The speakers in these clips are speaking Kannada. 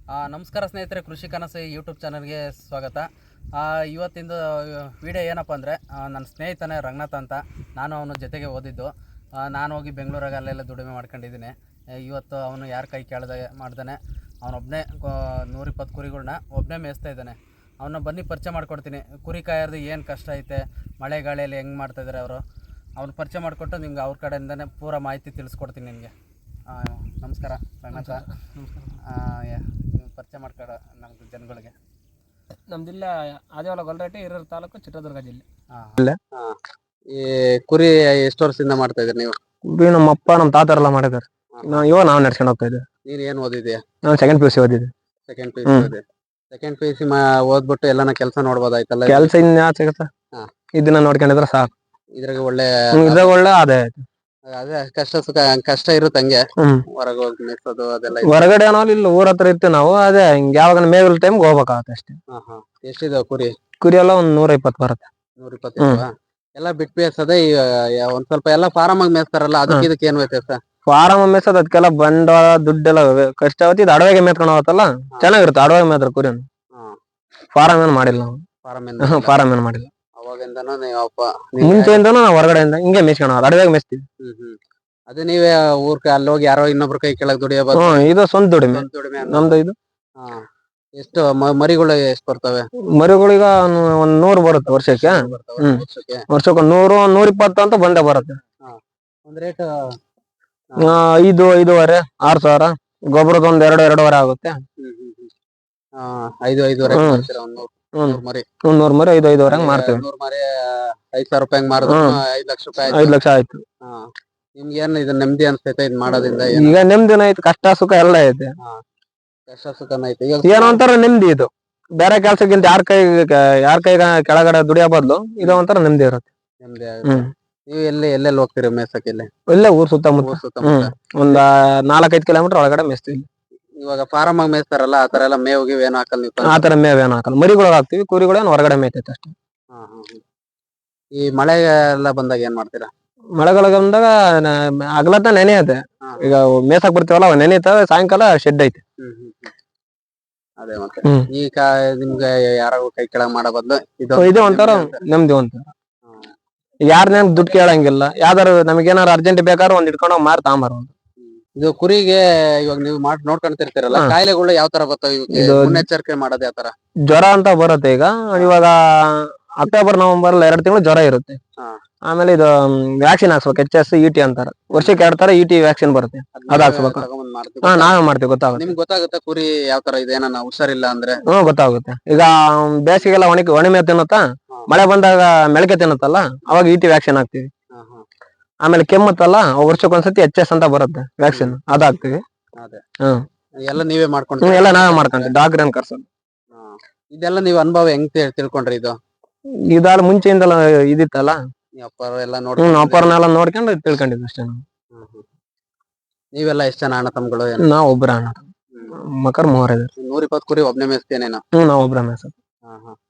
ನಮಸ್ಕಾರ ಸ್ನೇಹಿತರೆ, ಕೃಷಿ ಕನಸು ಯೂಟ್ಯೂಬ್ ಚಾನಲ್ಗೆ ಸ್ವಾಗತ. ಇವತ್ತಿಂದು ವಿಡಿಯೋ ಏನಪ್ಪ ಅಂದರೆ, ನನ್ನ ಸ್ನೇಹಿತನೇ ರಂಗನಾಥ್ ಅಂತ. ನಾನು ಅವನ ಜೊತೆಗೆ ಓದಿದ್ದು. ನಾನು ಹೋಗಿ ಬೆಂಗಳೂರಾಗ ಅಲ್ಲೆಲ್ಲ ದುಡಿಮೆ ಮಾಡ್ಕೊಂಡಿದ್ದೀನಿ. ಇವತ್ತು ಅವನು ಯಾರ ಕೈ ಕೇಳ್ದೆ ಮಾಡ್ದಾನೆ. ಅವನೊಬ್ಬನೇ 120 ಕುರಿಗಳ್ನ ಒಬ್ಬನೇ ಮೇಯಿಸ್ತಾ ಇದ್ದಾನೆ. ಅವನ್ನ ಬನ್ನಿ ಪರಿಚಯ ಮಾಡ್ಕೊಡ್ತೀನಿ. ಕುರಿ ಕಾಯೋದು ಏನು ಕಷ್ಟ ಐತೆ, ಮಳೆ ಗಾಳಿಯಲ್ಲಿ ಹೆಂಗೆ ಮಾಡ್ತಾಯಿದ್ದಾರೆ ಅವರು, ಅವ್ನ ಪರಿಚಯ ಮಾಡಿಕೊಟ್ಟು ನಿಮ್ಗೆ ಅವ್ರ ಕಡೆಯಿಂದನೇ ಪೂರ ಮಾಹಿತಿ ತಿಳಿಸ್ಕೊಡ್ತೀನಿ ನಿಮಗೆ. ನಮಸ್ಕಾರ ರಂಗನಾಥ. ನೀವು ಪರಿಚಯ ಮಾಡ್ಕೊಡ ನಮ್ಗೆ ಜನಗಳಿಗೆ. ನಮ್ದಿಲ್ಲ ಆದಿವಾಲ ಗೊಲ್ರಟ್ಟಿ, ಹಿರಿಯೂರು ತಾಲೂಕು, ಚಿತ್ರದುರ್ಗ ಜಿಲ್ಲೆ. ಈ ಕುರಿ ಎಷ್ಟು ವರ್ಷದಿಂದ ಮಾಡ್ತಾ ಇದ್ದೀರಿ ನೀವು? ಕುರಿ ನಮ್ಮಪ್ಪ ನಮ್ಮ ತಾತರೆಲ್ಲ ಮಾಡಿದಾರೆ. ಇವಾಗ ನಾವು ನಡ್ಸ್ಕೊಂಡು ಹೋಗ್ತಾ ಇದ್ದೀವಿ. ನೀನ್ ಏನ್ ಓದಿದ್ಯಾ? ನಾನು ಸೆಕೆಂಡ್ PUC ಓದಿದ್ದೆ. ಸೆಕೆಂಡ್ PUC ಓದ್ಬಿಟ್ಟು ಎಲ್ಲಾನ ಕೆಲಸ ನೋಡ್ಬೋದಾಯ್ತಲ್ಲ? ಕೆಲಸ ಇನ್ನ ಸಿಗುತ್ತ, ಇದನ್ನ ನೋಡ್ಕೊಂಡಿದ್ರೆ ಸಾಕು. ಇದ್ರಾಗ ಒಳ್ಳೆ ಇದ್ರಾಗ ಒಳ್ಳೆ ಆದಾಯ ಐತಿ. ಅದೇ ಕಷ್ಟ ಸುಖ ಕಷ್ಟ ಇರುತ್ತೆ ಹಂಗೆ. ಹೊರಗೆ ಹೋಗಿ ಮೇಯ್ಸೋದು ಅದೆಲ್ಲ ಹೊರಗಡೆ ಏನೋ ಇಲ್ಲಿ ಊರ ಹತ್ರ ಇರ್ತೀವಿ ನಾವು. ಅದೇ ಹಿಂಗೆ ಯಾವಾಗ ಮೇವಿಲ್ ಟೈಮ್ ಹೋಗ್ಬೇಕಾಗತ್ತೆ ಅಷ್ಟೇ. ಎಷ್ಟಿದಾವ ಕುರಿ? ಕುರಿ ಎಲ್ಲ ಒಂದ್ 120 ಬರುತ್ತೆ. 120 ಎಲ್ಲ ಬಿಟ್ಟು ಮೇಯ್ಸೋದೆ. ಒಂದ್ ಸ್ವಲ್ಪ ಎಲ್ಲ ಫಾರಮ್ ಆಗಿ ಮೇಯ್ಸ್ತಾರಲ್ಲ, ಅದಕ್ಕೆ ಇದಕ್ಕೆ ಏನ್ ವ್ಯತ್ಯಾಸ? ಫಾರಮ್ ಮೇಯ್ಸೋದು ಅದಕ್ಕೆಲ್ಲ ಬಂಡವಾಳ ದುಡ್ಡೆಲ್ಲ ಕಷ್ಟ ಆಗುತ್ತೆ. ಇದು ಅಡವೆಗೆ ಮೇತ್ಕೊಂಡು ಹೋಗತ್ತಲ್ಲ, ಚೆನ್ನಾಗಿರುತ್ತೆ ಅಡವೆಗೆ ಮೇದ್ರ ಕುರಿ. ಫಾರಮ್ ಏನ್ ಮಾಡಿಲ್ಲ ನಾವು. ಫಾರಮ್ ಏನ್ ಮಾಡಿಲ್ಲ. ಅವಾಗಿಂದನೂ ಮುಂಚೆಯಿಂದನೂ ನಾವು ಹೊರಗಡೆಯಿಂದ ಹಿಂಗೆ ಮೇಯ್ಸ್ಕೊಂಡು ಹೋಗೋದು, ಅಡವೆಗೆ ಮೇಯ್ಸ್ತೀವಿ. ಅದೇ ನೀವೇ ಅಲ್ಲಿ ಹೋಗಿ ಯಾರೋ ಇನ್ನೊಬ್ರ ಕೈ ಕೆಳಗ್ ದುಡಿಯಬಹುದು. ಇದು ಸ್ವಂತ ದುಡಿಮೆ ನಮ್ದು. ಇದು ಎಷ್ಟು ಮರಿಗಳು ಎಷ್ಟು ಬರ್ತವೆ? ಮರಿಗಳೀಗ ಒಂದ್ 100 ಬರುತ್ತೆ ವರ್ಷಕ್ಕೆ. ವರ್ಷಕ್ಕೆ 100 120 ಅಂತ ಬಂದೇ ಬರುತ್ತೆ. ಒಂದ್ ರೇಟ್ 5-5.5 6,000. ಗೊಬ್ಬರದ ಒಂದ್ 2-2.5 ಆಗುತ್ತೆ. 5-5.5 ಮರಿ 100 ಮರಿ 5-5.5 ಮಾರ್ತೀವಿ. 100 ಮರಿ 5,000 ರೂಪಾಯಿ ಮಾಡಿದ್ರು 5 ಲಕ್ಷ ರೂಪಾಯಿ. 5 ಲಕ್ಷ ಆಯ್ತು. ನಿಮ್ಗೆ ಏನ್ ಇದು ನೆಮ್ಮದಿ ಅನ್ಸ್ತೈತೆ ಇದ್ ಮಾಡೋದ್ರಿಂದ? ಈಗ ನೆಮ್ಮದಿನ ಐತಿ, ಕಷ್ಟ ಸುಖ ಎಲ್ಲ ಐತೆ. ಕಷ್ಟ ಸುಖನ ಐತೆ. ಏನೋ ಒಂಥರ ನೆಮ್ಮದಿ ಇದು. ಬೇರೆ ಕೆಲ್ಸಕ್ಕಿಂತ ಯಾರ ಕೈ ಕೆಳಗಡೆ ದುಡಿಯೋ ಬದ್ಲು ಇದು ಒಂಥರ ನೆಮ್ಮದಿ ಇರುತ್ತೆ. ನೆಮ್ಮದಿ ಆಗುತ್ತೆ. ನೀವು ಎಲ್ಲೆಲ್ಲಿ ಹೋಗ್ತೀರಿ ಮೇಯ್ಸಕ್ಕೆ? ಇಲ್ಲೇ ಊರ್ ಸುತ್ತಮುತ್ತ ಒಂದ್ 4-5 ಕಿಲೋಮೀಟರ್ ಒಳಗಡೆ ಮೇಯ್ಸ್ತೀವಿ. ಇವಾಗ ಫಾರಮ್ ಆಗಿ ಮೇಯ್ಸ್ತಾರಲ್ಲ, ಆತರ ಎಲ್ಲ ಮೇವು ಗೀವು ಏನು ಹಾಕಲ್ಲ ನೀವು? ಆತರ ಮೇವ್ ಏನು ಹಾಕಲ್ಲ. ಮರಿಗಳು ಹಾಕ್ತಿವಿ, ಕುರಿಗಳೇನು ಹೊರಗಡೆ ಮೇಯ್ತೈತೆ ಅಷ್ಟೇ. ಈ ಮಳೆ ಎಲ್ಲ ಬಂದಾಗ ಏನ್ ಮಾಡ್ತೀರಾ? ಮಳೆಗಳಿಗೆ ಬಂದಾಗ ಹಗಲತ್ತ ನೆನೆಯತ್ತೆ. ಈಗ ಮೇಸಕ್ ಬರ್ತೀವಲ್ಲ, ಅವ್ ನೆನೆಯುತ್ತವೆ. ಸಾಯಂಕಾಲ ಶೆಡ್ ಐತೆ. ಅದೇ ಮತ್ತೆ ಈಗ ನಿಮ್ಗೆ ಯಾರೋ ಕೈ ಕೆಳಗ್ ಮಾಡೋ ಬದ್ಲು ಇದು ಒಂಥರ ನೆಮ್ಮದಿ. ಒಂಥರ ಯಾರನ್ನೇನ್ ದುಡ್ಡು ಕೇಳಂಗಿಲ್ಲ. ಯಾವ್ದಾರು ನಮಗೇನಾರು ಅರ್ಜೆಂಟ್ ಬೇಕಾದ್ರೆ ಒಂದ್ ಇಟ್ಕೊಂಡೋಗಿ ಮಾರಿ ತಗೊಂಬರ್ಬೋದು. ಇದು ಕುರಿಗೆ ಇವಾಗ ನೀವು ನೋಡ್ಕೊಂತಿರ್ತೀರಲ್ಲ, ಕಾಯಿಲೆಗಳು ಯಾವ ತರ ಬರ್ತಾವ? ಮುನ್ನೆಚ್ಚರಿಕೆ ಮಾಡೋದು ಯಾವ ತರ? ಜ್ವರ ಅಂತ ಬರುತ್ತೆ. ಇವಾಗ ಅಕ್ಟೋಬರ್ ನವೆಂಬರ್ 2 ತಿಂಗಳು ಜ್ವರ ಇರುತ್ತೆ. ಆಮೇಲೆ ಇದು ವ್ಯಾಕ್ಸಿನ್ ಹಾಕ್ಸ್ಬೇಕು. HS ET ಅಂತಾರ. ವರ್ಷಕ್ಕೆ 2 ತರ ET ವ್ಯಾಕ್ಸಿನ್ ಬರುತ್ತೆ, ಅದ್ ಹಾಕ್ಸ್ಬೇಕು. ನಾವೇ ಮಾಡ್ತೀವಿ. ಗೊತ್ತಾಗುತ್ತೆ. ನಿಮ್ಗೆ ಗೊತ್ತಾಗುತ್ತೆ ಕುರಿ ಯಾವ ತರ ಇದೆ, ಏನ ಹುಷಾರಿಲ್ಲ ಅಂದ್ರೆ? ಗೊತ್ತಾಗುತ್ತೆ. ಈಗ ಬೇಸಿಗೆಲ್ಲ ಒಣಮೆ ತಿನ್ನುತ್ತಾ, ಮಳೆ ಬಂದಾಗ ಮೆಳಕೆ ತಿನ್ನುತ್ತಲ್ಲ, ಅವಾಗ ET ವ್ಯಾಕ್ಸಿನ್ ಹಾಕ್ತಿವಿ. ಆಮೇಲೆ ಕೆಮ್ಮತ್ತಲ್ಲ, ವರ್ಷಕ್ಕೊಂದ್ಸತಿ HS ಅಂತ ಬರುತ್ತೆ ವ್ಯಾಕ್ಸಿನ್, ಅದ್ ಹಾಕ್ತಿವಿ. ಎಲ್ಲ ನೀವೇ ಮಾಡ್ಕೊಂಡು? ಎಲ್ಲ ನಾವೇ ಮಾಡ್ಕೊಂತೀವಿ, ಡಾಕ್ಟರ್ ಏನ್ ಕರ್ಸಲ್ಲ. ಇದೆಲ್ಲ ನೀವು ಅನುಭವ ಹೆಂಗ್ ತಿಳ್ಕೊಂಡ್ರಿ? ಇದಾದ ಮುಂಚೆಯಿಂದಲ್ಲ ಇದಿತ್ತಲ್ಲ, ಅಪ್ಪರನ್ನೆಲ್ಲ ನೋಡ್ಕೊಂಡು ತಿಳ್ಕೊಂಡಿದ್ವಿ ಅಷ್ಟೇ ನಾವು. ನೀವೆಲ್ಲ ಎಷ್ಟ್ ಜನ ಅಣ್ಣ ತಮ್ಮಗಳು? ನಾವ್ ಒಬ್ರ ಅಣ್ಣ, ಮಕ್ಕರ್ 3 ಇದಾರೆ. 120 ಕುರಿ ಒಬ್ನೇ ಮೇಯಿಸ್ತೇನೇನೋ? ನಾವ್ ಒಬ್ರ ಮೇಯ್ಸೋದು.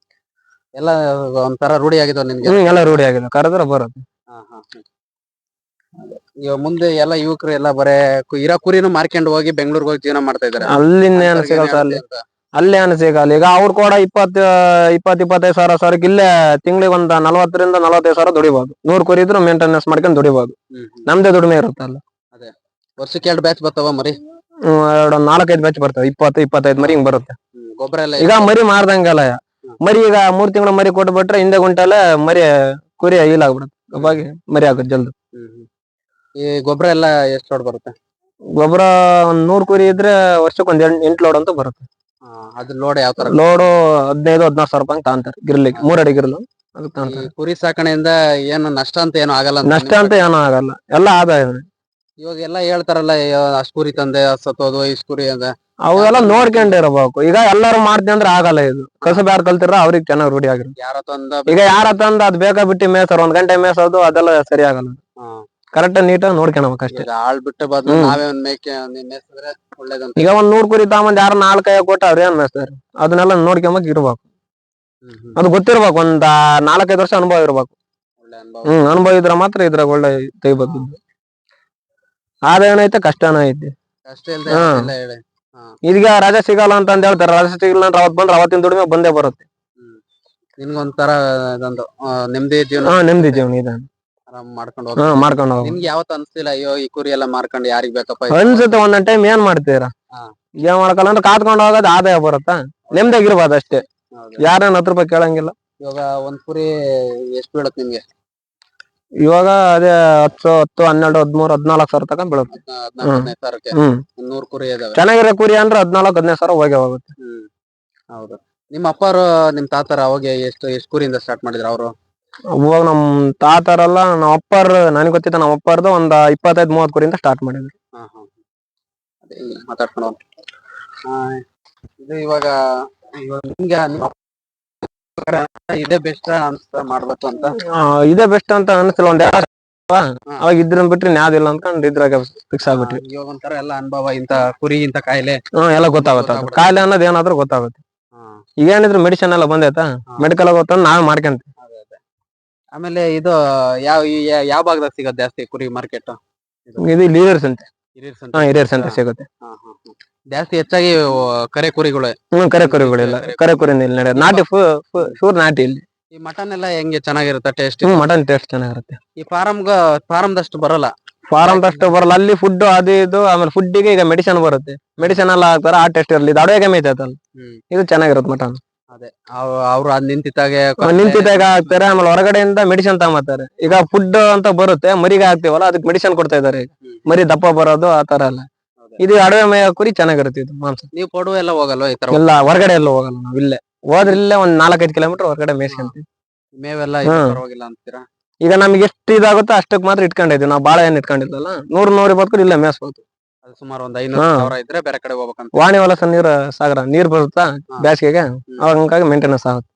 ಎಲ್ಲ ಒಂಥರ ರೂಢಿ ಆಗಿದಾವ ನಿಮ್ಗೆ? ಎಲ್ಲ ರೂಢಿ ಆಗಿದೆ, ಕರೆದ್ರೆ ಬರುತ್ತೆ. ಇವಾಗ ಮುಂದೆ ಎಲ್ಲ ಯುವಕರು ಎಲ್ಲ ಬರೇ ಇರೋ ಕುರಿನೂ ಮಾರ್ಕೊಂಡು ಹೋಗಿ ಬೆಂಗಳೂರಿಗೆ ಹೋಗಿ ಜೀವನ ಮಾಡ್ತಾ ಇದಾರೆ. ಅಲ್ಲಿಂದ ಸಿಗಲ್ಲ, ಅಲ್ಲೇ ಏನು ಸಿಗಲ್ಲ. ಈಗ ಅವ್ರು ಕೂಡ 20-25 ಸಾವಿರಕ್ಕೆ ಇಲ್ಲೇ ತಿಂಗಳಿಗೆ ಒಂದ್ 40-45 ಸಾವಿರ ದುಡಿಬಹುದು. 100 ಕುರಿ ಇದ್ರು ಮೇಂಟೆನೆನ್ಸ್ ಮಾಡ್ಕೊಂಡು ದುಡಿಬಹುದು. ನಮ್ದೇ ದುಡಿಮೆ ಇರುತ್ತಲ್ಲ. ಅದೇ ವರ್ಷಕ್ಕೆ 2 ಬ್ಯಾಚ್ ಬರ್ತಾವ ಮರಿ? 4-5 ಬ್ಯಾಚ್ ಬರ್ತವೆ. 20-25 ಮರಿ ಹಿಂಗ್ ಬರುತ್ತೆ. ಗೊಬ್ಬರ ಎಲ್ಲ ಈಗ ಮರಿ ಮಾರ್ದಂಗಲ್ಲ. ಮರಿ ಈಗ 3 ತಿಂಗಳು ಮರಿ ಕೊಟ್ಬಿಟ್ರೆ ಹಿಂದೆ ಗುಂಟಲ್ಲೇ ಮರಿ ಕುರಿ ಆಗ್ಬಿಡುತ್ತೆ. ಅವಾಗಿ ಮರಿ ಆಗುತ್ತೆ ಜಲ್ದಿ. ಈ ಗೊಬ್ಬರ ಎಲ್ಲ ಎಷ್ಟು ಲೋಡ್ ಬರುತ್ತೆ? ಗೊಬ್ಬರ ಒಂದ್ 100 ಕುರಿ ಇದ್ರೆ ವರ್ಷಕ್ಕೆ ಒಂದ್ 8 ಲೋಡ್ ಅಂತ ಬರುತ್ತೆ. ಅದ್ರ ಲೋಡ್ ಯಾವ ತರ? ಲೋಡು 15-16 ಸಾವಿರ ರೂಪಾಯಿ ತಾಂತಾರೆ ಗಿರ್ಲಿಕ್ಕೆ. 3 ಅಡಿ ಗಿರ್ಲು. ಕುರಿ ಸಾಕಣೆಯಿಂದ ಏನು ನಷ್ಟ ಅಂತ ಏನು ಆಗಲ್ಲ? ನಷ್ಟ ಅಂತ ಏನೂ ಆಗಲ್ಲ, ಎಲ್ಲ ಆದಾಯ. ಇವಾಗ ಎಲ್ಲ ಹೇಳ್ತಾರಲ್ಲ, ಅಷ್ಟ್ ಕುರಿ ತಂದೆ ಸತ್ತೋದು, ಇಷ್ಟ್ ಕುರಿ ಅಂತ. ಅವೆಲ್ಲ ನೋಡ್ಕೊಂಡಿರಬೇಕು. ಈಗ ಎಲ್ಲಾರು ಮಾಡ್ತೀನಿ ಅಂದ್ರೆ ಆಗಲ್ಲ. ಇದು ಕಸಬ್ ಯಾರು ಕಲ್ತಿರ ಅವ್ರಿಗೆ ಚೆನ್ನಾಗಿ ರೂಢಿ ಆಗಿರುತ್ತೆ. ಈಗ ಯಾರ ತಂದ ಅದ್ ಬೇಕಾ ಬಿಟ್ಟು ಮೇಯ್ಸೋರು, 1 ಗಂಟೆ ಮೇಯ್ಸೋದು ಅದೆಲ್ಲ ಸರಿ ಆಗಲ್ಲ. ಕರೆಕ್ಟ್ ನೀಟಾಗಿ ನೋಡ್ಕೊಳ್ಬೇಕು ಅಷ್ಟೇ. ಆಳ್ ಬಿಟ್ಟ ಬದ್ಲು ನಾವೇ ಒಂದ್ ಮೇಯ್ಸಿದ್ರೆ ಒಳ್ಳೇದಂತ. ಈಗ ಒಂದ್ 100 ಕುರಿ ತಗೊಂಡ್ ಯಾರು 4 ಕೈ ಕೊಟ್ಟ ಅವ್ರ ಏನ್ ಮೇಯ್ಸ್ತಾರೆ? ಅದನ್ನೆಲ್ಲ ನೋಡ್ಕೊಂಬಕ್ ಇರ್ಬೇಕು. ಅದು ಗೊತ್ತಿರ್ಬೇಕು. ಒಂದ್ 4-5 ವರ್ಷ ಅನುಭವ ಇರ್ಬೇಕು. ಅನುಭವ ಇದ್ರೆ ಮಾತ್ರ ಇದ್ರಾಗ ಒಳ್ಳೆ ತೆಗಿಬೇಕು. ಆದಾಯನ ಐತೆ, ಕಷ್ಟನ ಐತೆ. ಕಷ್ಟ ಇಲ್ದೆ ಹಾ. ಇದೀಗ ರಜೆ ಸಿಗಲ್ಲ ಅಂತ ಅಂದ್ ಹೇಳ್ತಾರೆ. ರಜೆ ಸಿಗಲ್ಲ ಅಂದ್ರೆ ಅವತ್ ಬಂದ್ರೆ ಅವತ್ತಿನ ದುಡಿಮೆ ಬಂದೇ ಬರುತ್ತೆ. ನಿನ್ಗೊಂಥರ ಇದೊಂದು ನೆಮ್ಮದಿ ಜೀವನ. ನೆಮ್ಮದಿ ಜೀವನ ಇದೆ. ಆರಾಮ್ ಮಾಡ್ಕೊಂಡು ಹೋಗ್ತೀವಿ. ಮಾಡ್ಕೊಂಡು ಹೋಗ್ಬೋದು. ನಿಮ್ಗೆ ಯಾವತ್ತು ಅನ್ಸ್ತಿಲ್ಲ ಅಯ್ಯೋ ಈ ಕುರಿ ಎಲ್ಲ ಮಾರ್ಕೊಂಡು ಯಾರಿಗ್ ಬೇಕಪ್ಪ ಇದು? ಅನ್ಸುತ್ತೆ ಒಂದೊಂದ್ ಟೈಮ್ ಏನ್ ಮಾಡ್ತೀರಾ, ಹಾ. ಏನ್ ಮಾಡಕಲ್ಲ ಅಂದ್ರೆ ಕಾತ್ಕೊಂಡು ಹೋಗೋದು ಆದಾಯ ಬರುತ್ತಾ, ನೆಮ್ಮದಿಯಾಗಿರ್ಬೋದು ಅಷ್ಟೇ. ಹೌದು. ಯಾರೇನ್ 10 ರೂಪಾಯಿ ಕೇಳಂಗಿಲ್ಲ. ಇವಾಗ ಒಂದ್ ಕುರಿ ಎಷ್ಟು ಬೀಳುತ್ತೆ ನಿಮ್ಗೆ? ಇವಾಗ ಅದೇ 10, 10, 12, 13, 14 ಸಾವಿರ ತನಕ ಬೀಳುತ್ತೆ. 14-15 ಸಾವಿರಕ್ಕೆ ಹ್ಮ್ 100 ಕುರಿ ಇದಾವೆ. ಚೆನ್ನಾಗಿರೋ ಕುರಿ ಅಂದ್ರೆ 14-15 ಸಾವಿರ ಹೋಗೇ ಹೋಗುತ್ತೆ. ಹೌದು. ನಿಮ್ಮ ಅಪ್ಪಾರು ನಿಮ್ ತಾತಾರ ಅವಾಗ ಎಷ್ಟು ಕುರಿಯಿಂದ ಸ್ಟಾರ್ಟ್ ಮಾಡಿದ್ರು ಅವರು? ಅವಾಗ ನಮ್ ತಾತಾರಲ್ಲ ನಮ್ಮ ಅಪ್ಪಾರ, ನನಗೆ ಗೊತ್ತಿದ್ದ ನಮ್ಮ ಅಪ್ಪಾರ್ದು ಒಂದ್ 25-30 ಕುರಿಯಿಂದ ಸ್ಟಾರ್ಟ್ ಮಾಡಿದ್ರು. ಅದೇ ಮಾತಾಡ್ಕೊಂಡು ಹೋಗೋಣ. ಇದು ಇವಾಗ ನಿಮ್ಗೆ ಇದೇ ಬೆಸ್ಟ್ ಅನ್ಸ್ತಾ ಮಾಡ್ಬೇಕು ಅಂತ? ಇದೇ ಬೆಸ್ಟ್ ಅಂತ ಅನಿಸ್ತಿಲ್ಲ. ಅವಾಗ ಇದ್ರ ಬಿಟ್ರಿ ಯಾವ್ದಿಲ್ಲ ಅನ್ಕೊಂಡು ಇದ್ರಾಗ ಫಿಕ್ಸ್ ಆಗ್ಬಿಟ್ರಿ. ಇವಾಗ ಒಂಥರ ಎಲ್ಲ ಅನುಭವ, ಇಂತ ಕುರಿ ಇಂತ ಕಾಯಿಲೆ ಎಲ್ಲ ಗೊತ್ತಾಗುತ್ತೆ. ಕಾಯಿಲೆ ಅನ್ನೋದು ಏನಾದ್ರೂ ಗೊತ್ತಾಗುತ್ತೆ. ಈಗ ಏನಿದ್ರು ಮೆಡಿಸಿನ್ ಎಲ್ಲ ಬಂದೈತಾ, ಮೆಡಿಕಲ್ ಗೊತ್ತ ನಾವೇ ಮಾಡ್ಕೊಂತೀವಿ. ಆಮೇಲೆ ಇದು ಯಾವ ಭಾಗದಾಗ ಸಿಗೋದು ಜಾಸ್ತಿ ಕುರಿ ಮಾರ್ಕೆಟ್? ಇದು ಲೀಡರ್ಸ್ ಅಂತ. ಹಿರಿಯರ್ಸ್ ಅಂತ ಸಿಗುತ್ತೆ ಜಾಸ್ತಿ. ಹೆಚ್ಚಾಗಿ ಕರೆ ಕುರಿಗಳು. ಕರೆ ಕುರಿಗಳಿಲ್ಲ, ಕರೆ ಕುರಿನ ಇಲ್ಲಿ ನಡೆಯೋದು. ನಾಟಿ ಶೂರ್ ನಾಟಿ ಇಲ್ಲಿ. ಈ ಮಟನ್ ಎಲ್ಲ ಹೆಂಗೆ ಚೆನ್ನಾಗಿರುತ್ತೆ ಟೇಸ್ಟ್? ಮಟನ್ ಟೇಸ್ಟ್ ಚೆನ್ನಾಗಿರುತ್ತೆ. ಈ ಫಾರಮ್ದಷ್ಟು ಬರಲ್ಲ. ಫಾರಮ್ದಷ್ಟು ಬರಲ್ಲ. ಅಲ್ಲಿ ಫುಡ್ ಅದು ಇದು, ಆಮೇಲೆ ಫುಡ್ಡಿಗೆ ಈಗ ಮೆಡಿಸಿನ್ ಬರುತ್ತೆ. ಮೆಡಿಸಿನ್ ಎಲ್ಲ ಹಾಕ್ತಾರ, ಆ ಟೇಸ್ಟ್ ಇರಲಿ. ಇದು ಅಡುಗೆ ಮೇಯ್ತೈತಲ್ಲ, ಇದು ಚೆನ್ನಾಗಿರುತ್ತೆ ಮಟನ್. ಅದೇ ಅವ್ರು ಅದ್ ನಿಂತಿದ್ದಾಗೆ ಹಾಕ್ತಾರೆ. ಆಮೇಲೆ ಹೊರಗಡೆಯಿಂದ ಮೆಡಿಸಿನ್ ತಗೊಂಬತ್ತಾರೆ. ಈಗ ಫುಡ್ ಅಂತ ಬರುತ್ತೆ, ಮರಿಗೆ ಹಾಕ್ತಿವಲ್ಲ, ಅದಕ್ಕೆ ಮೆಡಿಸಿನ್ ಕೊಡ್ತಾ ಇದಾರೆ. ಈಗ ಮರಿ ದಪ್ಪ ಬರೋದು ಆ ತರ ಎಲ್ಲ. ಇದು ಅಡವೆ ಮೇಯ ಕುರಿ ಚೆನ್ನಾಗಿರುತ್ತೆ. ಇದು ಮಾಂಸ. ನೀವು ಕೊಡುವ ಎಲ್ಲ ಹೋಗಲ್ವಾ ಈ ತರ? ಎಲ್ಲ ಹೊರಗಡೆ ಎಲ್ಲ ಹೋಗಲ್ಲ ನಾವು. ಇಲ್ಲೇ ಹೋದ್ರೆ ಇಲ್ಲೇ ಒಂದ್ 4-5 ಕಿಲೋಮೀಟರ್ ಹೊರಗಡೆ ಮೇಯ್ಸ್ಕೊಂತೀವಿ. ಮೇವೆಲ್ಲ ಪರವಾಗಿಲ್ಲ ಅಂತೀರಾ? ಈಗ ನಮ್ಗೆ ಎಷ್ಟು ಇದಾಗುತ್ತೋ ಅಷ್ಟಕ್ ಮಾತ್ರ ಇಟ್ಕೊಂಡಿದ್ವಿ. ನಾವು ಬಾಳ ಏನ್ ಇಟ್ಕೊಂಡಿಲ್ಲಲ್ಲ. 100-120 ಕುರಿ ಇಲ್ಲೇ ಮೇಯಿಸ್ಬೋದು. ಸುಮಾರು ಒಂದ್ 500,000 ಇದ್ರೆ ಬೇರೆ ಕಡೆ ಹೋಗ್ಬೇಕಂತ. ವಾಣಿ ಹೊಲಸ ಸಾಗರ ನೀರ್ ಬರುತ್ತಾ ಬ್ಯಾಸಿಗೆಗೆ, ಅವಾಗ ಹಂಗಾಗಿ ಮೇಂಟೆನೆನ್ಸ್ ಆಗುತ್ತೆ.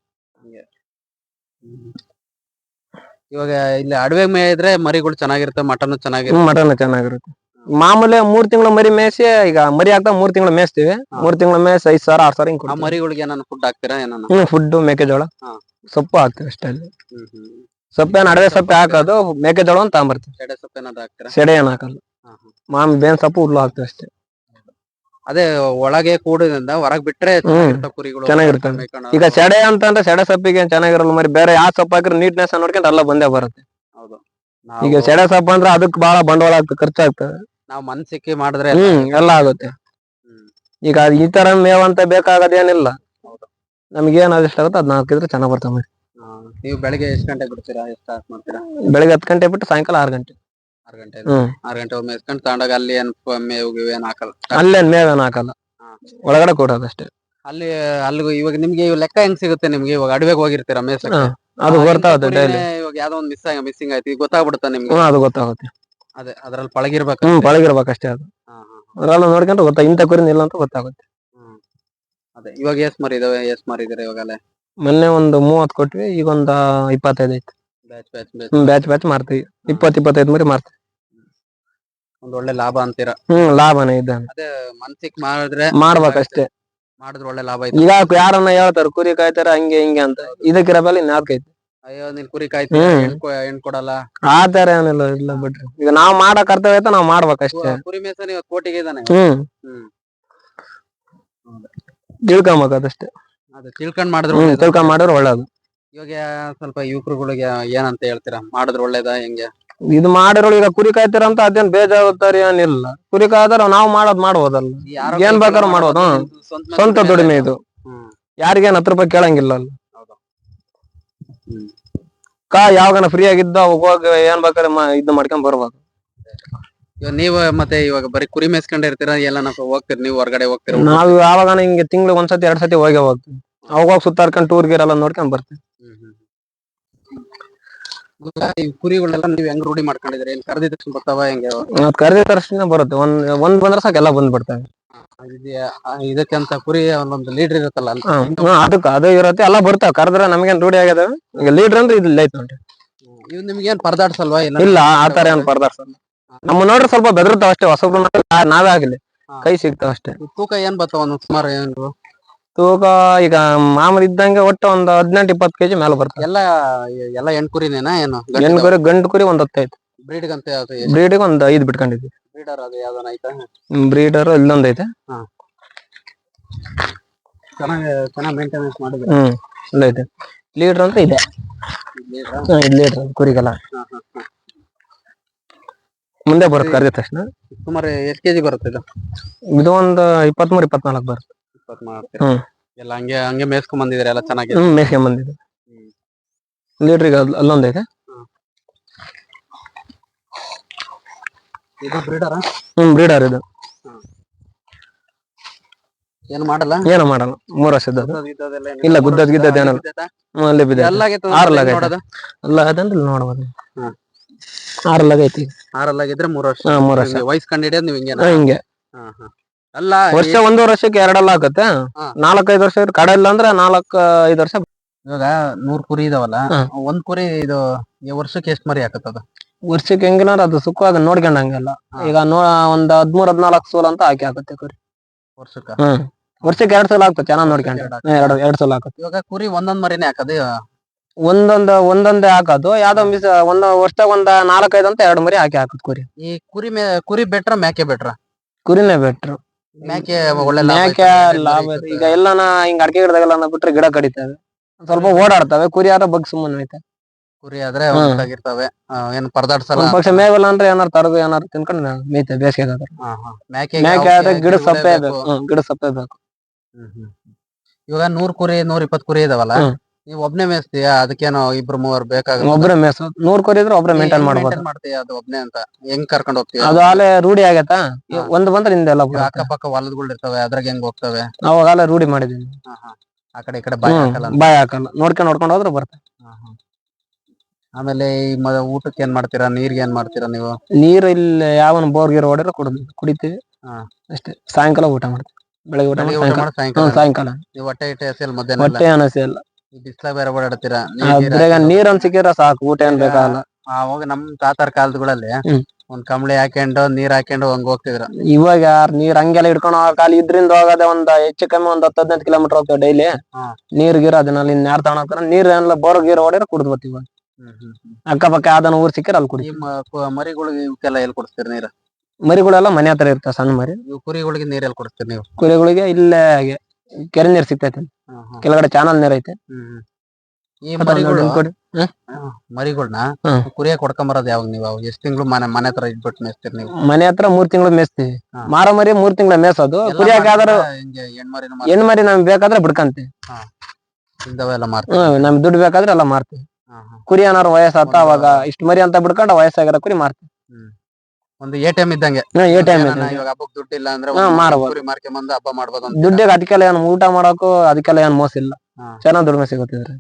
ಇವಾಗ ಇಲ್ಲಿ ಅಡವೆ ಮೇಯಿದ್ರೆ ಮರಿಗಳು ಚೆನ್ನಾಗಿರುತ್ತೆ, ಮಟನ್ ಚೆನ್ನಾಗಿರುತ್ತೆ. ಮಟನ್ ಚೆನ್ನಾಗಿರುತ್ತೆ. ಮಾಮೂಲಿ 3 ತಿಂಗಳು ಮರಿ ಮೇಯಿಸಿ, ಈಗ ಮರಿ ಆಗ್ತಾ 3 ತಿಂಗಳು ಮೇಯಿಸ್ತೀವಿ. 3 ತಿಂಗಳು ಮೇಯಿಸಿ 5,000-6,000 ಹಿಂಗ್ ಆ ಮರಿಗಳಿಗೆ ಏನಾನ ಫುಡ್ ಹಾಕ್ತೀರಾ? ಏನಾನ ಫುಡ್ ಮೆಕ್ಕೆಜೋಳ, ಸೊಪ್ಪು ಹಾಕ್ತಿವಿ ಅಷ್ಟೇ. ಅಲ್ಲಿ ಹ್ಮ್ ಸೊಪ್ಪೇನ್ ಅಡವೆ ಸೊಪ್ಪೆ ಹಾಕೋದು, ಮೆಕ್ಕೆಜೋಳ ಅಂತ ತಗೊಂಬರ್ತೀವಿ. ಸೆಡೆ ಸೊಪ್ಪು ಏನಾದ್ರು ಹಾಕ್ತೀರಾ? ಸೆಡೆ ಏನ್ ಹಾಕಲ್ಲ. ಮಾಮೂಲಿ ಬೇನ್ ಸೊಪ್ಪು ಹುಲ್ಲು ಹಾಕ್ತಿವಿ ಅಷ್ಟೇ. ಅದೇ ಒಳಗೆ ಕೂಡದಿಂದ ಹೊರಗ್ ಬಿಟ್ರೆ ಕುರಿಗಳು ಚೆನ್ನಾಗಿರ್ತವೆ. ಈಗ ಸೆಡೆ ಅಂತಂದ್ರೆ ಸೆಡೆ ಸೊಪ್ಪಿಗೆ ಏನ್ ಚೆನ್ನಾಗಿರಲ್ಲ ಮರಿ. ಬೇರೆ ಯಾವ ಸೊಪ್ಪು ಹಾಕಿದ್ರೆ ನೀಟ್ನೆಸ್ ನೋಡ್ಕೊಂಡು ಎಲ್ಲ ಬಂದೇ ಬರುತ್ತೆ. ಹೌದು. ಈಗ ಸೆಡೆ ಸೊಪ್ಪು ಅಂದ್ರೆ ಅದಕ್ಕೆ ಬಹಳ ಬಂಡವಾಳ ಆಗ್ತದೆ, ಖರ್ಚಾಗ್ತದೆ. ನಾವು ಮನ್ಸಿಕ್ಕಿ ಮಾಡಿದ್ರೆ ಎಲ್ಲ ಆಗುತ್ತೆ. ಈಗ ಈ ತರ ಮೇವ್ ಅಂತ ಬೇಕಾಗೋದೇನಿಲ್ಲ. ನಮ್ಗೇನ್ ಅದಿಷ್ಟ ಆಗುತ್ತೆ ಅದನ್ನ ಹಾಕಿದ್ರೆ ಚೆನ್ನಾಗ್ ಬರ್ತಾವ ಮರಿ. ನೀವು ಬೆಳಿಗ್ಗೆ ಎಷ್ಟು ಗಂಟೆ ಬಿಡ್ತೀರಾ? ಎಷ್ಟು ಸ್ಟಾರ್ಟ್ ಮಾಡ್ತೀರಾ? ಬೆಳಿಗ್ಗೆ 10 ಗಂಟೆ ಬಿಟ್ಟು ಸಾಯಂಕಾಲ 6 ಗಂಟೆ. 6 ಗಂಟೆ 6 ಗಂಟೆ ಮೇಸ್ಕೊಂಡು ತಗೊಂಡಾಗ ಅಲ್ಲಿ ಮೇವು ಏನ್ ಹಾಕಲ್ಲ? ಅಲ್ಲೇನ್ ಮೇವೇನ್ ಹಾಕಲ್ಲ, ಒಳಗಡೆ ಕೊಡೋದಷ್ಟೇ. ಅಲ್ಲಿಗೂ ಇವಾಗ ನಿಮ್ಗೆ ಲೆಕ್ಕ ಹೆಂಗ್ ಸಿಗುತ್ತೆ? ನಿಮ್ಗೆ ಇವಾಗ ಅಡವೆಗೆ ಹೋಗಿರ್ತೀರಾ ಮೇಸಕ್ಕೆ, ಅದು ಬರ್ತಾವ ಡೈಲಿ. ಇವಾಗ ಯಾವ್ದೋ ಒಂದು ಮಿಸ್ಸಿಂಗ್ ಆಯ್ತು, ಈಗ ಗೊತ್ತಾಗ್ಬಿಡುತ್ತಾ ನಿಮ್ಗೆ? ಅದು ಗೊತ್ತಾಗುತ್ತೆ. ಅದೇ ಅದ್ರಲ್ಲಿ ಪಳಗಿರ್ಬೇಕು. ಪಳಗಿರ್ಬೇಕಷ್ಟೇ. ಅದು ಅದ್ರಲ್ಲ ನೋಡ್ಕೊಂಡ್ರೆ ಗೊತ್ತಾ ಇಂಥ ಕುರಿ ಇಲ್ಲ ಅಂತ ಗೊತ್ತಾಗುತ್ತೆ. ಅದೇ ಇವಾಗ ಎಸ್ ಮಾರಿದಾವೆ, ಎಸ್ ಮಾರಿದಾರೆ ಇವಾಗಲೇ? ಮೊನ್ನೆ ಒಂದು 30 ಕೊಟ್ವಿ, ಈಗ ಒಂದು 25 ಐತಿ. ಬ್ಯಾಚ್ ಮಾರ್ತೀವಿ. 20-25 ಮರಿ ಮಾರ್ತೀವಿ. ಒಂದ್ ಒಳ್ಳೆ ಲಾಭ ಅಂತೀರಾ? ಲಾಭನೇ ಇದೆ. ಅದೇ ಮನ್ಸಿಕ್ ಮಾಡಿದ್ರೆ ಮಾಡ್ಬೇಕಷ್ಟೇ. ಮಾಡಿದ್ರೆ ಒಳ್ಳೆ ಲಾಭ ಐತೆ. ಈಗ ಯಾರನ್ನ ಹೇಳ್ತಾರ ಕುರಿ ಕಾಯ್ತಾರ ಹಂಗೆ ಹಿಂಗೆ ಅಂತ, ಇದಕ್ಕಿರ ಬೆಲೆ ಇನ್ಯಾವ್ಕೈತಿ? ಅಯ್ಯೋ ನೀನ್ ಕುರಿ ಕಾಯ್ತೀಯ, ಹೆಣ್ ಕೊಡಲ್ಲ, ಆ ತರ ಏನಿಲ್ಲ. ಇಲ್ಲ ಬಿಡ್ರಿ, ಈಗ ನಾವ್ ಮಾಡೋ ಕರ್ತವ್ಯ ಐತೆ, ನಾವ್ ಮಾಡ್ಬೇಕಷ್ಟೇ. ಕುರಿ ಮೇಸನ ಇವತ್ತು ಕೋಟಿಗೆ ಇದಾನೆ. ತಿಳ್ಕೊಂಬೇಕದಷ್ಟೇ. ಅದೇ ತಿಳ್ಕೊಂಡ್ ಮಾಡಿದ್ರೆ ಒಳ್ಳೇದು. ಇವಾಗ ಸ್ವಲ್ಪ ಯುವಕರುಗಳಿಗೆ ಏನಂತ ಹೇಳ್ತೀರಾ? ಮಾಡಿದ್ರೆ ಒಳ್ಳೇದಾ ಹೆಂಗೆ? ಇದು ಮಾಡಿರೋಳು ಈಗ ಕುರಿ ಕಾಯ್ತಾರ ಅಂತ ಅದೇನ್ ಬೇಜಾವಾಬ್ದಾರಿ ಏನಿಲ್ಲ. ಕುರಿ ಕಾಯ್ದಾರ ನಾವ್ ಮಾಡ್ಬೋದಲ್ಲ, ಏನ್ ಬೇಕಾದ್ರೂ ಮಾಡ್ಬೋದು. ಸ್ವಂತ ದುಡಿಮೆ ಇದು. ಯಾರಿಗೇನ್ 10 ರೂಪಾಯಿ ಕೇಳಂಗಿಲ್ಲ ಅಲ್ಲ. ಯಾವಾಗನ ಫ್ರೀ ಆಗಿದ್ದ ಹೋಗಿ ಏನ್ ಬೇಕಾದ್ರೆ ಇದು ಮಾಡ್ಕೊಂಡ್ ಬರ್ಬೋದು. ನೀವು ಮತ್ತೆ ಇವಾಗ ಬರೀ ಕುರಿ ಮೇಸ್ಕೊಂಡಿರ್ತೀರಾ? ಎಲ್ಲ ಹೋಗ್ತೀರಿ ನೀವು ಹೊರಗಡೆ ಹೋಗ್ತೀರಾ? ನಾವ್ ಯಾವಾಗ ಹಿಂಗೆ ತಿಂಗ್ಳಿಗೆ 1 ಸತಿ 2 ಸತಿ ಹೋಗ್ತೀವಿ. ಅವಾಗ ಸುತ್ತಾಡ್ಕೊಂಡ್ ಟೂರ್ ಗೀರ್ ಎಲ್ಲ ನೋಡ್ಕೊಂಡ್ ಬರ್ತೀವಿ. ಕುರಿಗಳೆಲ್ಲ ನೀವ್ ಹೆಂಗ್ ರೂಢಿ ಮಾಡ್ಕೊಂಡಿದ್ರಿ? ಏನ್ ಕರೆದಿದ ತಕ್ಷಣ ಬರ್ತಾವ ಹೆಂಗೆ? ಕರೆದಿದ ತಕ್ಷಣ ಬರುತ್ತೆ. ಒಂದ್ ಬಂದ್ರೆ ಸಾಕು ಎಲ್ಲ ಬಂದ್ಬಿಡ್ತವೆ. ಇದಕ್ಕಂತ ಕುರಿ ಒಂದೊಂದು ಲೀಡರ್ ಇರುತ್ತಲ್ಲ, ಅದಕ್ಕೆ ಅದು ಇರುತ್ತೆ, ಎಲ್ಲ ಬರ್ತಾವ. ಕರೆದ್ರೆ ನಮ್ಗೇನ್ ರೂಢಿ ಆಗ್ಯದ. ಈಗ ಲೀಡರ್ ಅಂದ್ರೆ ಇದು ಐತ್ ನೋಡ್ರಿ. ಇವ್ ನಿಮ್ಗೇನ್ ಪರದಾಡ್ಸಲ್ವಾ? ಇಲ್ಲ, ಆತರ ಏನ್ ಪರದಾಡ್ಸಲ್ಲ. ನಮ್ಮ ನೋಡ್ರಿ ಸ್ವಲ್ಪ ಬೆದರ್ತಾವ ಅಷ್ಟೇ. ಹೊಸಬ್ರು ನಾವೇ ಆಗ್ಲಿ ಕೈ ಸಿಗ್ತಾವ ಅಷ್ಟೇ. ತೂಕ ಏನ್ ಬರ್ತಾವ ಒಂದ್ ಸುಮಾರು? ಏನು ತೂಕ ಈಗ ಮಾಮೂಲಿ ಇದ್ದಂಗೆ ಒಟ್ಟು ಒಂದ್ 18-20 ಕೆಜಿ ಮೇಲೆ ಬರ್ತದೆ. ಎಲ್ಲ ಹೆಣ್ಕುರಿನೇನಾ? ಏನು ಹೆಣ್ಕುರಿ? ಗಂಡು ಕುರಿ ಒಂದ್ 10 ಐತೆ. ಬ್ರೀಡ್ಗೆ ಒಂದ್ 5 ಬಿಟ್ಕೊಂಡಿದ್ವಿ. ಬ್ರೀಡರ್ ಅದು ಯಾವ್ದಾನ ಐತಾ? ಬ್ರೀಡರ್ ಇಲ್ಲೊಂದ್ ಐತೆ. ಚೆನ್ನಾಗಿ ಮೇಂಟೆನೆನ್ಸ್ ಮಾಡಿದ್ರೆ. ಇಲ್ಲ ಇದೆ. ಲೀಟರ್ ಅಂತ ಇದೆ. ಇದು ಲೀಟರ್ ಕುರಿಗೆಲ್ಲ ಮುಂದೆ ಬರುತ್ತೆ ಕರೆದ ತಕ್ಷಣ. ಸುಮಾರು ಎಷ್ಟು ಕೆಜಿ ಬರುತ್ತೆ ಇದು? ಇದು ಒಂದು 23-24 ಬರುತ್ತೆ. 24 ಎಲ್ಲ ಹಂಗೆ ಮೇಸ್ಕೊಂಡ್ ಬಂದಿದ್ರೆ ಎಲ್ಲ ಚೆನ್ನಾಗಿ ಮೇಸ್ಕೊಂಡ್ ಬಂದಿದೆ. ಲೀಟ್ರಿಗೆ ಅಲ್ಲೊಂದೈತೆ. ಇದು ಬ್ರೀಡರ್? ಬ್ರೀಡರ್ ಇದು. ಏನು ಮಾಡಲ್ಲ? 3 ವರ್ಷದ. ಇಲ್ಲ ಗುದ್ದದ್ ಏನಲ್ಲ. ಅಲ್ಲಿ ಬಿದ್ದ 6 ಲಾಗ ಅಲ್ಲ ಅದಂದ್ರೆ ನೋಡ್ಬೋದು. 6 ಲಾಗ ಐತಿ. 6 ಲಾಗಿದ್ರೆ 3 ವರ್ಷ. 3 ವರ್ಷ ವಯಸ್ಸು ಕಂಡಿಡಿಯೋದು ನೀವು ಹಿಂಗೆ. ಅಲ್ಲ ವರ್ಷ 1 ವರ್ಷಕ್ಕೆ 2 ಆಗುತ್ತೆ. 4-5 ವರ್ಷ ಕಡೆ ಇಲ್ಲ ಅಂದ್ರೆ 4-5 ವರ್ಷ. ಇವಾಗ 100 ಕುರಿ ಇದಾವಲ್ಲ, ಒಂದ್ ಕುರಿ ಇದು ವರ್ಷಕ್ಕೆ ಎಷ್ಟು ಮರಿ ಹಾಕತ್ತದ? ವರ್ಷಕ್ಕೆ ಹೆಂಗಿಲ್ಲ ಅದು ಸುಖವಾಗಿ ನೋಡ್ಕೊಂಡಂಗೆಲ್ಲ. ಈಗ ಒಂದ್ 13-14 ಸೋಲ್ ಅಂತ ಹಾಕುತ್ತೆ ಕುರಿ ವರ್ಷಕ್ಕ. ವರ್ಷಕ್ಕೆ 2 ಸಲ ಆಗ್ತದೆ ಚೆನ್ನಾಗ್ ನೋಡ್ಕೊಂಡ್ರೆ. 2 ಸಲ ಹಾಕುತ್ತೆ. ಇವಾಗ ಕುರಿ ಒಂದೊಂದ್ ಮರಿನೇ ಹಾಕದು? ಒಂದೊಂದೇ ಹಾಕೋದು. ಯಾವ್ದೋ ಒಂದ್ ವರ್ಷದಾಗ 4-5 ಅಂತ 2 ಮರಿ ಹಾಕುತ್ತೆ ಕುರಿ. ಈ ಕುರಿ ಬೆಟ್ರ ಮೇಕೆ ಬೆಟ್ರ? ಕುರಿನೇ ಬೆಟ್ರು. ಮೇಕೆ ಒಳ್ಳೆ ಮೇಕೆ ಲಾಭ. ಈಗ ಎಲ್ಲಾನ ಹಿಂಗ ಅಡಿಕೆ ಗಿಡದಾಗೆಲ್ಲ ಬಿಟ್ರೆ ಗಿಡ ಕಡಿತವೆ, ಸ್ವಲ್ಪ ಓಡಾಡ್ತವೆ. ಕುರಿ ಆದ್ರೆ ಬಗ್ ಸುಮ್ಮನೆ ಐತೆ. ಕುರಿ ಆದ್ರೆ ಇರ್ತವೆ, ಏನ್ ಪರದಾಡ್ಸಲ್ಲ. ಒಂದ್ ಪಕ್ಷ ಮೇವಲ್ಲ ಅಂದ್ರೆ ಏನಾರು ತರದು ಏನಾರು ತಿನ್ಕೊಂಡು ಮೇಯ್ತೆ ಬೇಸಿಗೆ. ಮೇಕೆ ಆದ್ರೆ ಗಿಡ ಸಪ್ಪೆ ಬೇಕು. ಗಿಡ ಸಪ್ಪೆ ಬೇಕು. ಇವಾಗ 100 ಕುರಿ 120 ಕುರಿ ಇದಾವಲ್ಲ, ನೀವ್ ಒಬ್ನೇ ಮೇಯಿಸ್ತೀಯ? ಅದಕ್ಕೇನೋ 2-3 ಬೇಕಾಗುತ್ತೆ. ಒಬ್ರೆ ಮೇಯ್ಸೋದು. 100 ಕುರಿ ಇದ್ರೆ ಒಬ್ರೆ ಮೇಂಟೈನ್ ಮಾಡ್ಬೋದು. ಮಾಡ್ತೀಯ ಅದು ಒಬ್ನೇ ಅಂತ? ಹೆಂಗ್ ಕರ್ಕೊಂಡ್ ಹೋಗ್ತೀಯ? ಅದು ಆಲೆ ರೂಢಿ ಆಗೈತಾ. ಒಂದ್ ಬಂದ್ರೆ ಹಿಂದೆಲ್ಲ ಅಕ್ಕಪಕ್ಕ ಹೊಲದ್ಗಳು ಇರ್ತವೆ, ಅದ್ರಾಗ ಹೆಂಗ್ ಹೋಗ್ತವೆ? ಅವಾಗ ಆಲೆ ರೂಢಿ ಮಾಡಿದೀನಿ. ಆ ಕಡೆ ಈ ಕಡೆ ಬಾಯ್ ಹಾಕಲ್ಲ? ಬಾಯ್ ಹಾಕಲ್ಲ. ನೋಡ್ಕೊಂಡು ಹೋದ್ರೆ ಬರ್ತದೆ. ಆಮೇಲೆ ಈ ಊಟಕ್ಕೆ ಏನ್ ಮಾಡ್ತೀರಾ? ನೀರ್ಗೆ ಏನ್ ಮಾಡ್ತೀರಾ ನೀವು? ನೀರು ಇಲ್ಲಿ ಯಾವನ್ ಬೋರ್ಗಿರ್ ಹೊಡೆದ್ರೆ ಕುಡಿತೀವಿ ಅಷ್ಟೇ. ಸಾಯಂಕಾಲ ಊಟ ಮಾಡ್ತೀವಿ. ಬೆಳಗ್ಗೆ ಊಟ ಮಾಡಿ ಸಾಯಂಕಾಲ. ನೀವು ಹೊಟ್ಟೆ ಹಸಿಯಲ್ಲ? ಮಧ್ಯಾಹ್ನ ಹೊಟ್ಟೆ ಅನಸಿಯಲ್ಲ. ಬಿಸ್ಲ ಬೇರೆ ಓಡಾಡ್ತೀರಾ? ನೀರ್ ಒಂದ್ ಸಿಕ್ಕಿದ್ರೆ ಸಾಕು, ಊಟ ಏನ್ ಬೇಕಾಗಲ್ಲ. ಅವಾಗ ನಮ್ ತಾತಾರ ಕಾಲದಲ್ಲಿ ಒಂದ್ ಕಂಬಳಿ ಹಾಕೊಂಡು ನೀರ್ ಹಾಕೊಂಡು ಹಂಗ ಹೋಗ್ತಿದ್ರ. ಇವಾಗ ಯಾರು ನೀರ್ ಹಂಗೆಲ್ಲ ಹಿಡ್ಕೊಂಡು ಕಾಲ ಇದ್ರಿಂದ ಹೋಗದೆ ಹೆಚ್ಚು ಕಮ್ಮಿ 10-15 ಕಿಲೋಮೀಟರ್ ಹೋಗ್ತೇವೆ ಡೈಲಿ. ನೀರ್ ಗೀರ್ ಅದನ್ನ ಯಾರು ತಗೊಂಡ್ ನೀರ್ ಎಲ್ಲ ಬೋರ್ ಗೀರ್ ಹೊಡೆದ್ರೆ ಕುಡಿದ್ ಬರ್ತೀವಿ. ಅಕ್ಕಪಕ್ಕ ಯಾವ್ದನ ಊರ್ ಸಿಕ್ಕರೆ ಅಲ್ಲಿ ಕುಡಿ. ಮರಿಗಳಿಗೆ ಇವಕ್ಕೆಲ್ಲ ಎಲ್ಲಿ ಕೊಡಿಸ್ತೀರಿ ನೀರು? ಮರಿಗಳೆಲ್ಲ ಮನೆ ಹತ್ರ ಇರ್ತಾವ ಸಣ್ಣ ಮರಿ. ಕುರಿಗಳಿಗೆ ನೀರ್ ಎಲ್ಲಿ ಕೊಡಿಸ್ತೀರಿ ನೀವು? ಕುರಿಗಳಿಗೆ ಇಲ್ಲೇ ಕೆರೆ ನೀರ್ ಸಿಗ್ತೈತೆ. ಕೆಳಗಡೆ ಚಾನಲ್ ನೀರ್ ಐತೆ. ಈ ಮರಿಗಳ್ನ ಕುರಿಯ ಕೊಡ್ಕೊಂಬರೋದು ಯಾವಾಗ ನೀವು? ಎಷ್ಟ್ ತಿಂಗಳು ಮನೆ ಹತ್ರ ಇಟ್ಬಿಟ್ಟು ಮೇಯಿಸ್ತೀರಿ ನೀವು? ಮನೆ ಹತ್ರ 3 ತಿಂಗಳು ಮೇಯಿಸ್ತೀವಿ. ಮಾರೋ ಮರಿ 3 ತಿಂಗಳ ಮೇಯಿಸೋದು. ಕುರಿಯಾಕಾದ್ರೆ ಹೆಣ್ಮರಿ ನಮ್ಗೆ ಬೇಕಾದ್ರೆ ಬಿಡ್ಕಂತೀವಿ. ನಮ್ಗೆ ದುಡ್ಡು ಬೇಕಾದ್ರೆ ಎಲ್ಲ ಮಾರ್ತೀವಿ. ಕುರಿ ಏನಾರು ವಯಸ್ಸಾತ ಅವಾಗ ಇಷ್ಟು ಮರಿ ಅಂತ ಬಿಡ್ಕೊಂಡು ವಯಸ್ಸಾಗಿರೋ ಕುರಿ ಮಾರ್ತೀವಿ. ಒಂದು ATM ಇದ್ದಂಗೆ. ಹಬ್ಬಕ್ಕೆ ದುಡ್ಡು ಇಲ್ಲ ಅಂದ್ರೆ ಮಾರಬಹುದು. ಹಬ್ಬ ಮಾಡ್ಬೋದು. ದುಡ್ಡಿಗೆ ಅದಕ್ಕೆಲ್ಲ ಏನ್ ಊಟ ಮಾಡಕ್ಕೂ ಅದಕ್ಕೆಲ್ಲ ಏನ್ ಮೋಸ ಇಲ್ಲ. ಚೆನ್ನಾಗ್ ದುಡ್ಮೆ ಸಿಗುತ್ತಿದ್ರೆ.